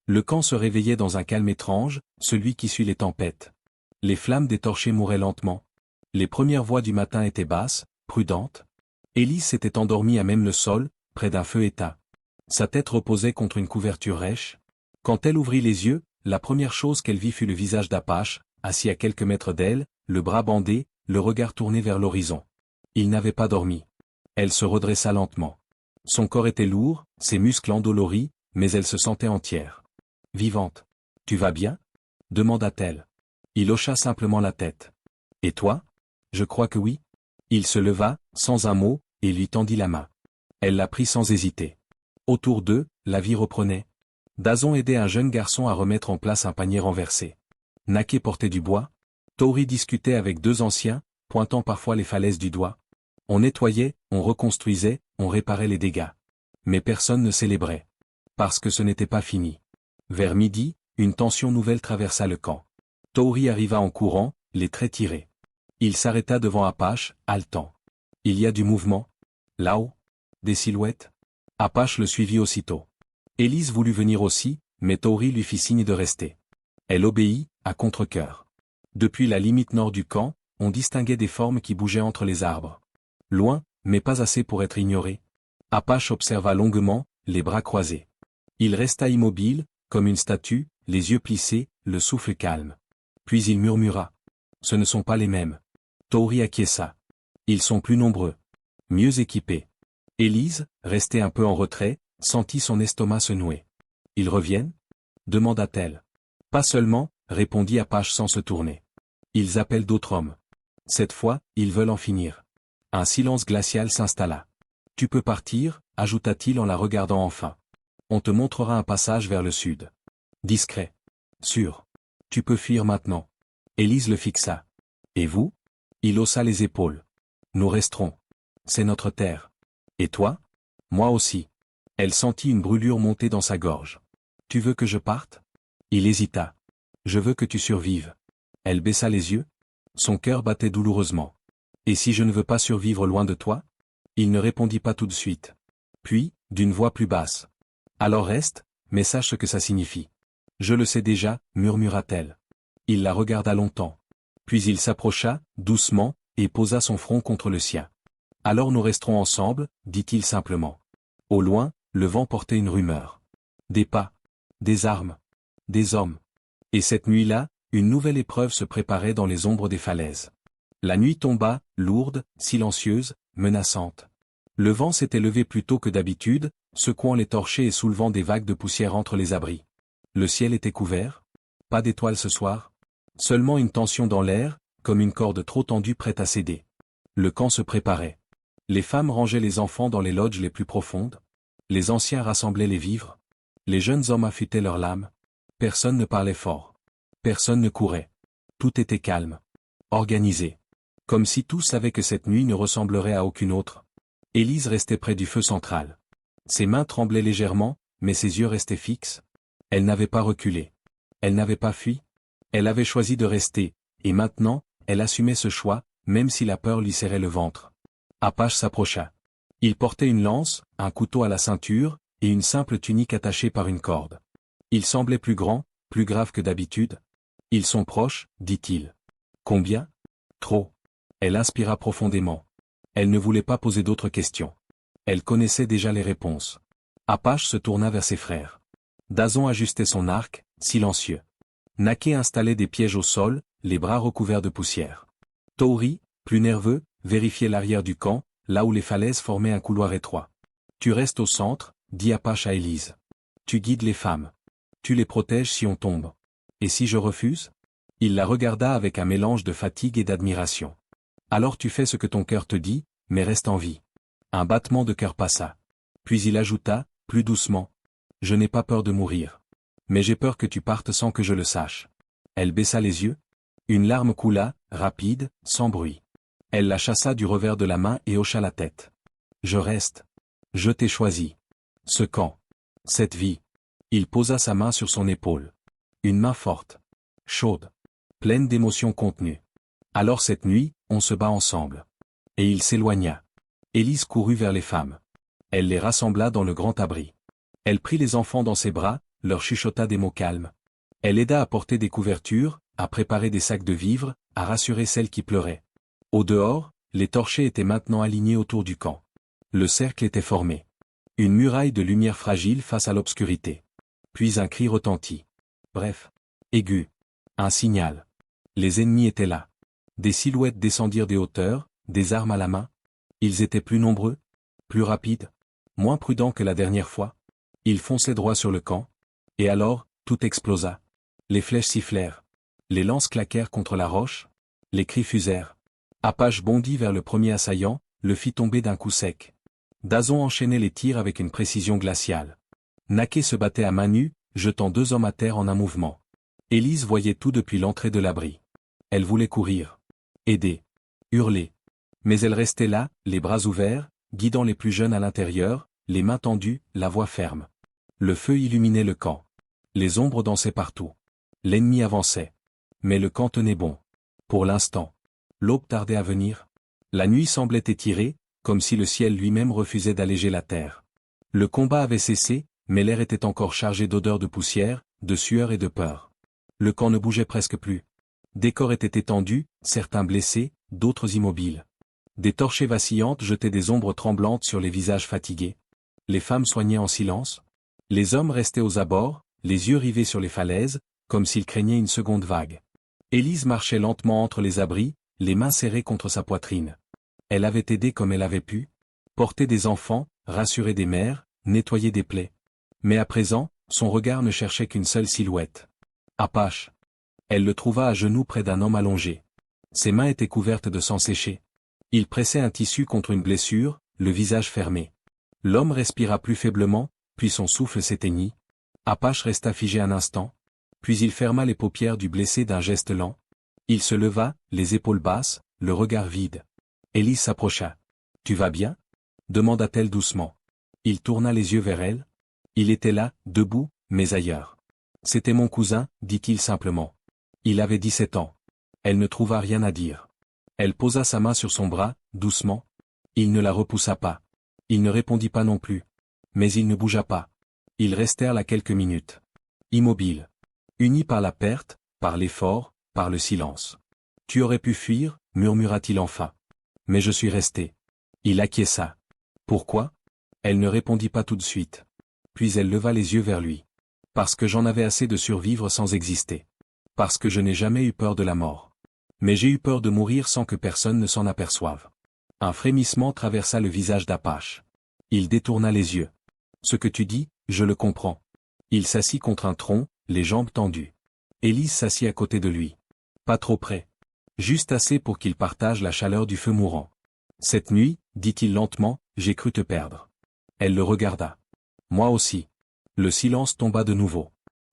Le camp se réveillait dans un calme étrange, celui qui suit les tempêtes. Les flammes des torchers mouraient lentement. Les premières voix du matin étaient basses, prudentes. Élise s'était endormie à même le sol, près d'un feu éteint. Sa tête reposait contre une couverture rêche. Quand elle ouvrit les yeux, la première chose qu'elle vit fut le visage d'Apache, assis à quelques mètres d'elle, le bras bandé, le regard tourné vers l'horizon. Il n'avait pas dormi. Elle se redressa lentement. Son corps était lourd, ses muscles endoloris, mais elle se sentait entière. Vivante. Tu vas bien ? Demanda-t-elle. Il hocha simplement la tête. Et toi ? Je crois que oui. Il se leva, sans un mot, et lui tendit la main. Elle la prit sans hésiter. Autour d'eux, la vie reprenait. Dazon aidait un jeune garçon à remettre en place un panier renversé. Naké portait du bois. Tori discutait avec deux anciens, pointant parfois les falaises du doigt. On nettoyait, on reconstruisait, on réparait les dégâts. Mais personne ne célébrait. Parce que ce n'était pas fini. Vers midi, une tension nouvelle traversa le camp. Tori arriva en courant, les traits tirés. Il s'arrêta devant Apache, haletant. Il y a du mouvement. Là-haut. Des silhouettes. Apache le suivit aussitôt. Élise voulut venir aussi, mais Tori lui fit signe de rester. Elle obéit, à contre-cœur. Depuis la limite nord du camp, on distinguait des formes qui bougeaient entre les arbres. Loin, mais pas assez pour être ignoré. Apache observa longuement, les bras croisés. Il resta immobile, comme une statue, les yeux plissés, le souffle calme. Puis il murmura. Ce ne sont pas les mêmes. Tori acquiesça. Ils sont plus nombreux. Mieux équipés. Élise, restée un peu en retrait, sentit son estomac se nouer. Ils reviennent ? Demanda-t-elle. Pas seulement, répondit Apache sans se tourner. Ils appellent d'autres hommes. Cette fois, ils veulent en finir. Un silence glacial s'installa. Tu peux partir, ajouta-t-il en la regardant enfin. On te montrera un passage vers le sud. Discret. Sûr. Tu peux fuir maintenant. Élise le fixa. Et vous ? Il haussa les épaules. Nous resterons. C'est notre terre. Et toi ? Moi aussi. Elle sentit une brûlure monter dans sa gorge. Tu veux que je parte? Il hésita. Je veux que tu survives. Elle baissa les yeux. Son cœur battait douloureusement. Et si je ne veux pas survivre loin de toi? Il ne répondit pas tout de suite. Puis, d'une voix plus basse. Alors reste, mais sache ce que ça signifie. Je le sais déjà, murmura-t-elle. Il la regarda longtemps. Puis il s'approcha, doucement, et posa son front contre le sien. Alors nous resterons ensemble, dit-il simplement. Au loin, le vent portait une rumeur. Des pas. Des armes. Des hommes. Et cette nuit-là, une nouvelle épreuve se préparait dans les ombres des falaises. La nuit tomba, lourde, silencieuse, menaçante. Le vent s'était levé plus tôt que d'habitude, secouant les torchers et soulevant des vagues de poussière entre les abris. Le ciel était couvert. Pas d'étoiles ce soir. Seulement une tension dans l'air, comme une corde trop tendue prête à céder. Le camp se préparait. Les femmes rangeaient les enfants dans les lodges les plus profondes. Les anciens rassemblaient les vivres. Les jeunes hommes affûtaient leurs lames. Personne ne parlait fort. Personne ne courait. Tout était calme. Organisé. Comme si tous savaient que cette nuit ne ressemblerait à aucune autre. Élise restait près du feu central. Ses mains tremblaient légèrement, mais ses yeux restaient fixes. Elle n'avait pas reculé. Elle n'avait pas fui. Elle avait choisi de rester, et maintenant, elle assumait ce choix, même si la peur lui serrait le ventre. Apache s'approcha. Il portait une lance, un couteau à la ceinture, et une simple tunique attachée par une corde. Il semblait plus grand, plus grave que d'habitude. Ils sont proches, dit-il. Combien? Trop. Elle inspira profondément. Elle ne voulait pas poser d'autres questions. Elle connaissait déjà les réponses. Apache se tourna vers ses frères. Dazon ajustait son arc, silencieux. Naké installait des pièges au sol, les bras recouverts de poussière. Tauri, plus nerveux, vérifiait l'arrière du camp, là où les falaises formaient un couloir étroit. Tu restes au centre, dit Apache à Élise. Tu guides les femmes. Tu les protèges si on tombe. Et si je refuse? Il la regarda avec un mélange de fatigue et d'admiration. Alors tu fais ce que ton cœur te dit, mais reste en vie. Un battement de cœur passa. Puis il ajouta, plus doucement. Je n'ai pas peur de mourir. Mais j'ai peur que tu partes sans que je le sache. Elle baissa les yeux. Une larme coula, rapide, sans bruit. Elle la chassa du revers de la main et hocha la tête. Je reste. Je t'ai choisi. Ce camp. Cette vie. Il posa sa main sur son épaule. Une main forte. Chaude. Pleine d'émotions contenues. Alors cette nuit, on se bat ensemble. Et il s'éloigna. Élise courut vers les femmes. Elle les rassembla dans le grand abri. Elle prit les enfants dans ses bras, leur chuchota des mots calmes. Elle aida à porter des couvertures, à préparer des sacs de vivres, à rassurer celles qui pleuraient. Au dehors, les torchers étaient maintenant alignés autour du camp. Le cercle était formé. Une muraille de lumière fragile face à l'obscurité. Puis un cri retentit. Bref. Aigu. Un signal. Les ennemis étaient là. Des silhouettes descendirent des hauteurs, des armes à la main. Ils étaient plus nombreux, plus rapides, moins prudents que la dernière fois. Ils fonçaient droit sur le camp. Et alors, tout explosa. Les flèches sifflèrent. Les lances claquèrent contre la roche. Les cris fusèrent. Apache bondit vers le premier assaillant, le fit tomber d'un coup sec. Dazon enchaînait les tirs avec une précision glaciale. Naké se battait à main nue, jetant 2 hommes à terre en un mouvement. Élise voyait tout depuis l'entrée de l'abri. Elle voulait courir. Aider. Hurler. Mais elle restait là, les bras ouverts, guidant les plus jeunes à l'intérieur, les mains tendues, la voix ferme. Le feu illuminait le camp. Les ombres dansaient partout. L'ennemi avançait. Mais le camp tenait bon. Pour l'instant. L'aube tardait à venir. La nuit semblait étirée, comme si le ciel lui-même refusait d'alléger la terre. Le combat avait cessé, mais l'air était encore chargé d'odeurs de poussière, de sueur et de peur. Le camp ne bougeait presque plus. Des corps étaient étendus, certains blessés, d'autres immobiles. Des torchers vacillantes jetaient des ombres tremblantes sur les visages fatigués. Les femmes soignaient en silence. Les hommes restaient aux abords, les yeux rivés sur les falaises, comme s'ils craignaient une seconde vague. Élise marchait lentement entre les abris, les mains serrées contre sa poitrine. Elle avait aidé comme elle avait pu, porté des enfants, rassuré des mères, nettoyé des plaies. Mais à présent, son regard ne cherchait qu'une seule silhouette. Apache. Elle le trouva à genoux près d'un homme allongé. Ses mains étaient couvertes de sang séché. Il pressait un tissu contre une blessure, le visage fermé. L'homme respira plus faiblement, puis son souffle s'éteignit. Apache resta figé un instant, puis il ferma les paupières du blessé d'un geste lent. Il se leva, les épaules basses, le regard vide. Élise s'approcha. « Tu vas bien » demanda-t-elle doucement. Il tourna les yeux vers elle. Il était là, debout, mais ailleurs. C'était mon cousin, dit-il simplement. Il avait 17 ans. Elle ne trouva rien à dire. Elle posa sa main sur son bras, doucement. Il ne la repoussa pas. Il ne répondit pas non plus. Mais il ne bougea pas. Ils restèrent là quelques minutes. Immobiles. Unis par la perte, par l'effort, par le silence. Tu aurais pu fuir, murmura-t-il enfin. Mais je suis resté. Il acquiesça. Pourquoi? Elle ne répondit pas tout de suite. Puis elle leva les yeux vers lui. Parce que j'en avais assez de survivre sans exister. Parce que je n'ai jamais eu peur de la mort. Mais j'ai eu peur de mourir sans que personne ne s'en aperçoive. Un frémissement traversa le visage d'Apache. Il détourna les yeux. Ce que tu dis, je le comprends. Il s'assit contre un tronc, les jambes tendues. Élise s'assit à côté de lui. Pas trop près. Juste assez pour qu'il partage la chaleur du feu mourant. Cette nuit, dit-il lentement, j'ai cru te perdre. Elle le regarda. Moi aussi. Le silence tomba de nouveau.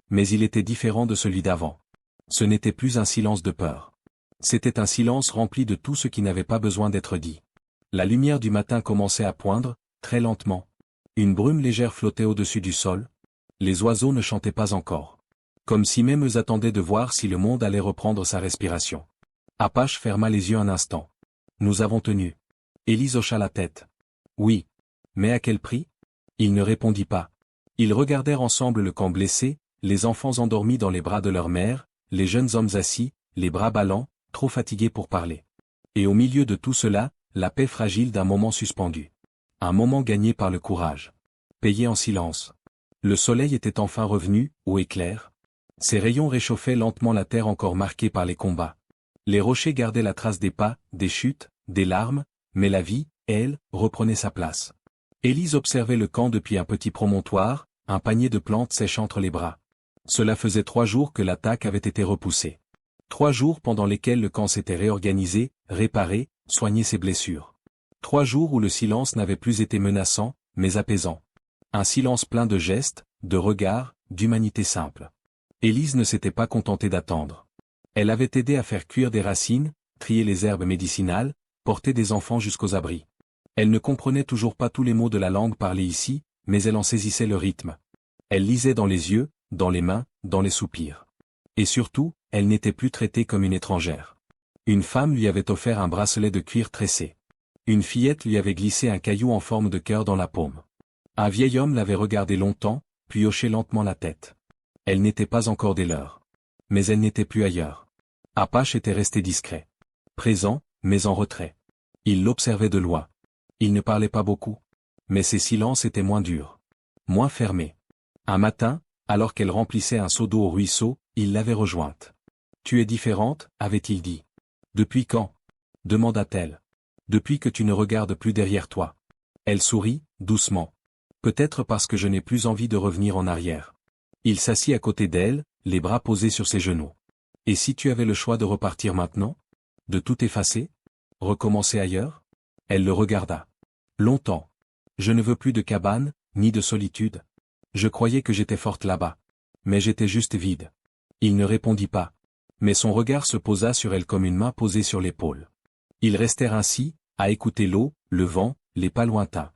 Mais il était différent de celui d'avant. Ce n'était plus un silence de peur. C'était un silence rempli de tout ce qui n'avait pas besoin d'être dit. La lumière du matin commençait à poindre, très lentement. Une brume légère flottait au-dessus du sol. Les oiseaux ne chantaient pas encore. Comme si même eux attendaient de voir si le monde allait reprendre sa respiration. Apache ferma les yeux un instant. Nous avons tenu. Élise hocha la tête. Oui. Mais à quel prix? Il ne répondit pas. Ils regardèrent ensemble le camp blessé, les enfants endormis dans les bras de leur mère, les jeunes hommes assis, les bras ballants, trop fatigués pour parler. Et au milieu de tout cela, la paix fragile d'un moment suspendu. Un moment gagné par le courage. Payé en silence. Le soleil était enfin revenu, haut et clair. Ses rayons réchauffaient lentement la terre encore marquée par les combats. Les rochers gardaient la trace des pas, des chutes, des larmes, mais la vie, elle, reprenait sa place. Élise observait le camp depuis un petit promontoire, un panier de plantes sèches entre les bras. Cela faisait 3 jours que l'attaque avait été repoussée. 3 jours pendant lesquels le camp s'était réorganisé, réparé, soigné ses blessures. 3 jours où le silence n'avait plus été menaçant, mais apaisant. Un silence plein de gestes, de regards, d'humanité simple. Élise ne s'était pas contentée d'attendre. Elle avait aidé à faire cuire des racines, trier les herbes médicinales, porter des enfants jusqu'aux abris. Elle ne comprenait toujours pas tous les mots de la langue parlée ici, mais elle en saisissait le rythme. Elle lisait dans les yeux, dans les mains, dans les soupirs. Et surtout, elle n'était plus traitée comme une étrangère. Une femme lui avait offert un bracelet de cuir tressé. Une fillette lui avait glissé un caillou en forme de cœur dans la paume. Un vieil homme l'avait regardée longtemps, puis hochait lentement la tête. Elle n'était pas encore des leurs. Mais elle n'était plus ailleurs. Apache était resté discret. Présent, mais en retrait. Il l'observait de loin. Il ne parlait pas beaucoup. Mais ses silences étaient moins durs. Moins fermés. Un matin, alors qu'elle remplissait un seau d'eau au ruisseau, il l'avait rejointe. « Tu es différente, avait-il dit. »« Depuis quand ?» demanda-t-elle. « Depuis que tu ne regardes plus derrière toi. » Elle sourit, doucement. « Peut-être parce que je n'ai plus envie de revenir en arrière. » Il s'assit à côté d'elle, les bras posés sur ses genoux. « Et si tu avais le choix de repartir maintenant? De tout effacer? Recommencer ailleurs ?» Elle le regarda. « Longtemps. Je ne veux plus de cabane, ni de solitude. Je croyais que j'étais forte là-bas. Mais j'étais juste vide. » Il ne répondit pas. Mais son regard se posa sur elle comme une main posée sur l'épaule. Ils restèrent ainsi, à écouter l'eau, le vent, les pas lointains.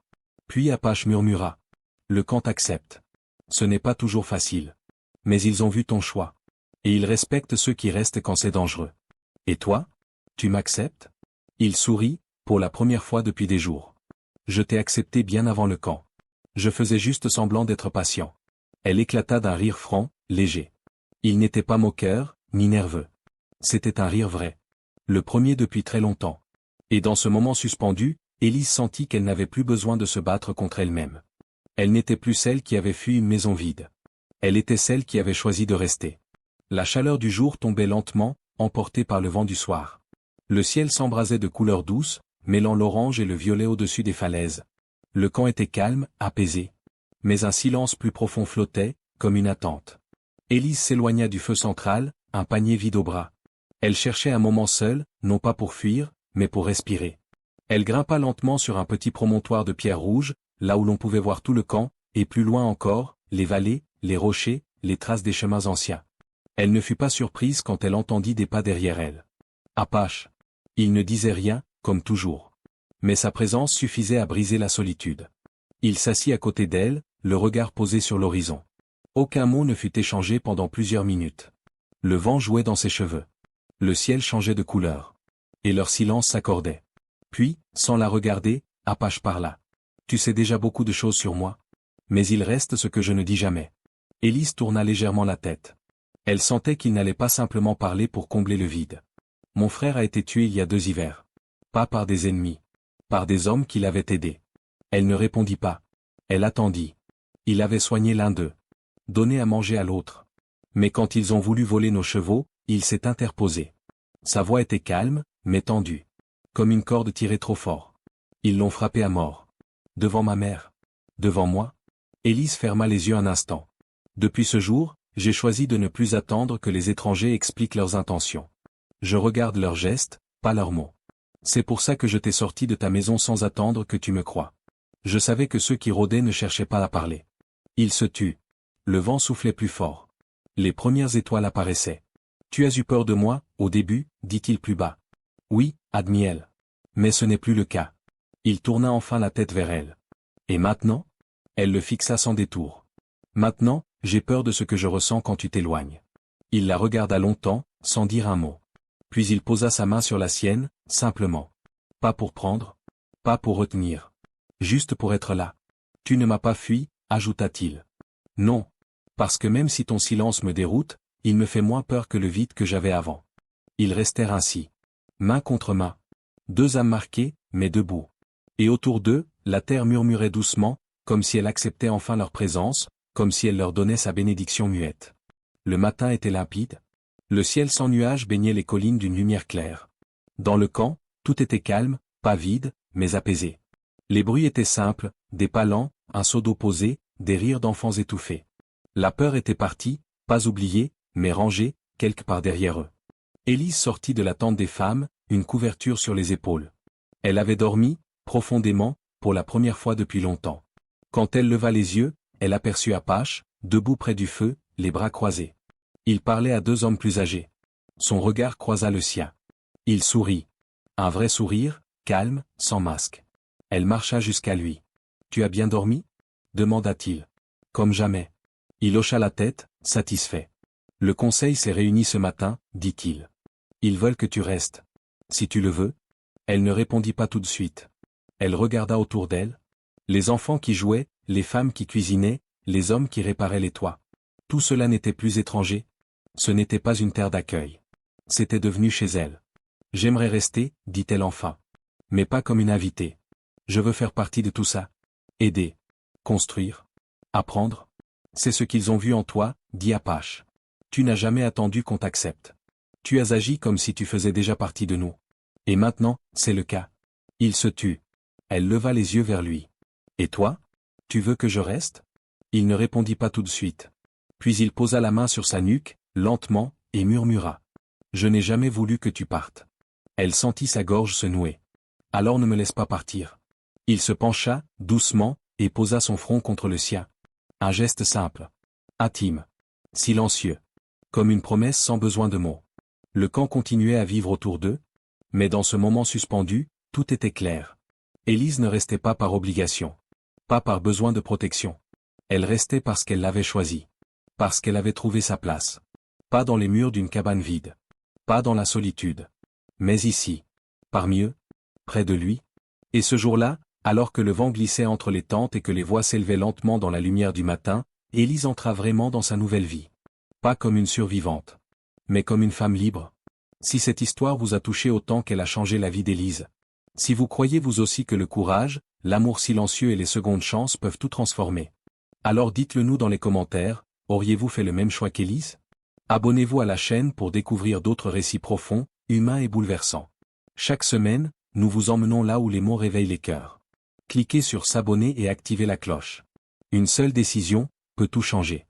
Puis Apache murmura. « Le camp t'accepte. Ce n'est pas toujours facile. Mais ils ont vu ton choix. Et ils respectent ceux qui restent quand c'est dangereux. Et toi? Tu m'acceptes? » Il sourit, pour la première fois depuis des jours. « Je t'ai accepté bien avant le camp. Je faisais juste semblant d'être patient. » Elle éclata d'un rire franc, léger. Il n'était pas moqueur, ni nerveux. C'était un rire vrai. Le premier depuis très longtemps. Et dans ce moment suspendu, Élise sentit qu'elle n'avait plus besoin de se battre contre elle-même. Elle n'était plus celle qui avait fui une maison vide. Elle était celle qui avait choisi de rester. La chaleur du jour tombait lentement, emportée par le vent du soir. Le ciel s'embrasait de couleurs douces, mêlant l'orange et le violet au-dessus des falaises. Le camp était calme, apaisé. Mais un silence plus profond flottait, comme une attente. Élise s'éloigna du feu central, un panier vide au bras. Elle cherchait un moment seul, non pas pour fuir, mais pour respirer. Elle grimpa lentement sur un petit promontoire de pierres rouges, là où l'on pouvait voir tout le camp, et plus loin encore, les vallées, les rochers, les traces des chemins anciens. Elle ne fut pas surprise quand elle entendit des pas derrière elle. Apache. Il ne disait rien, comme toujours. Mais sa présence suffisait à briser la solitude. Il s'assit à côté d'elle, le regard posé sur l'horizon. Aucun mot ne fut échangé pendant plusieurs minutes. Le vent jouait dans ses cheveux. Le ciel changeait de couleur. Et leur silence s'accordait. Puis, sans la regarder, Apache parla. Tu sais déjà beaucoup de choses sur moi. Mais il reste ce que je ne dis jamais. Élise tourna légèrement la tête. Elle sentait qu'il n'allait pas simplement parler pour combler le vide. Mon frère a été tué il y a 2 hivers. Pas par des ennemis. Par des hommes qui l'avaient aidé. Elle ne répondit pas. Elle attendit. Il avait soigné l'un d'eux. Donné à manger à l'autre. Mais quand ils ont voulu voler nos chevaux, il s'est interposé. Sa voix était calme, mais tendue. Comme une corde tirée trop fort. Ils l'ont frappé à mort. Devant ma mère. Devant moi. Élise ferma les yeux un instant. Depuis ce jour, j'ai choisi de ne plus attendre que les étrangers expliquent leurs intentions. Je regarde leurs gestes, pas leurs mots. C'est pour ça que je t'ai sorti de ta maison sans attendre que tu me croies. Je savais que ceux qui rôdaient ne cherchaient pas à parler. Ils se tuent. Le vent soufflait plus fort. Les premières étoiles apparaissaient. Tu as eu peur de moi, au début, dit-il plus bas. Oui, admit-elle. Mais ce n'est plus le cas. Il tourna enfin la tête vers elle. Et maintenant? Elle le fixa sans détour. Maintenant, j'ai peur de ce que je ressens quand tu t'éloignes. Il la regarda longtemps, sans dire un mot. Puis il posa sa main sur la sienne, simplement. Pas pour prendre. Pas pour retenir. Juste pour être là. Tu ne m'as pas fui, ajouta-t-il. Non. Parce que même si ton silence me déroute, il me fait moins peur que le vide que j'avais avant. Ils restèrent ainsi. Main contre main. 2 âmes marquées, mais debout. Et autour d'eux, la terre murmurait doucement, comme si elle acceptait enfin leur présence, comme si elle leur donnait sa bénédiction muette. Le matin était limpide. Le ciel sans nuages baignait les collines d'une lumière claire. Dans le camp, tout était calme, pas vide, mais apaisé. Les bruits étaient simples, des pas lents, un seau d'eau posé, des rires d'enfants étouffés. La peur était partie, pas oubliée, mais rangée, quelque part derrière eux. Élise sortit de la tente des femmes, une couverture sur les épaules. Elle avait dormi, profondément, pour la première fois depuis longtemps. Quand elle leva les yeux, elle aperçut Apache, debout près du feu, les bras croisés. Il parlait à 2 hommes plus âgés. Son regard croisa le sien. Il sourit. Un vrai sourire, calme, sans masque. Elle marcha jusqu'à lui. « Tu as bien dormi ?» demanda-t-il. « Comme jamais. » Il hocha la tête, satisfait. « Le conseil s'est réuni ce matin, dit-il. Ils veulent que tu restes. Si tu le veux. » Elle ne répondit pas tout de suite. Elle regarda autour d'elle. Les enfants qui jouaient, les femmes qui cuisinaient, les hommes qui réparaient les toits. Tout cela n'était plus étranger. Ce n'était pas une terre d'accueil. C'était devenu chez elle. « J'aimerais rester, dit-elle enfin. Mais pas comme une invitée. Je veux faire partie de tout ça. Aider. Construire. Apprendre. C'est ce qu'ils ont vu en toi, dit Apache. Tu n'as jamais attendu qu'on t'accepte. Tu as agi comme si tu faisais déjà partie de nous. Et maintenant, c'est le cas. Il se tut. Elle leva les yeux vers lui. Et toi? Tu veux que je reste? Il ne répondit pas tout de suite. Puis il posa la main sur sa nuque, lentement, et murmura. Je n'ai jamais voulu que tu partes. Elle sentit sa gorge se nouer. Alors ne me laisse pas partir. Il se pencha, doucement, et posa son front contre le sien. Un geste simple. Intime. Silencieux. Comme une promesse sans besoin de mots. Le camp continuait à vivre autour d'eux. Mais dans ce moment suspendu, tout était clair. Élise ne restait pas par obligation. Pas par besoin de protection. Elle restait parce qu'elle l'avait choisi. Parce qu'elle avait trouvé sa place. Pas dans les murs d'une cabane vide. Pas dans la solitude. Mais ici. Parmi eux. Près de lui. Et ce jour-là, alors que le vent glissait entre les tentes et que les voix s'élevaient lentement dans la lumière du matin, Élise entra vraiment dans sa nouvelle vie. Pas comme une survivante. Mais comme une femme libre. Si cette histoire vous a touché autant qu'elle a changé la vie d'Élise. Si vous croyez vous aussi que le courage, l'amour silencieux et les secondes chances peuvent tout transformer. Alors dites-le nous dans les commentaires, auriez-vous fait le même choix qu'Élise? Abonnez-vous à la chaîne pour découvrir d'autres récits profonds, humains et bouleversants. Chaque semaine, nous vous emmenons là où les mots réveillent les cœurs. Cliquez sur s'abonner et activez la cloche. Une seule décision peut tout changer.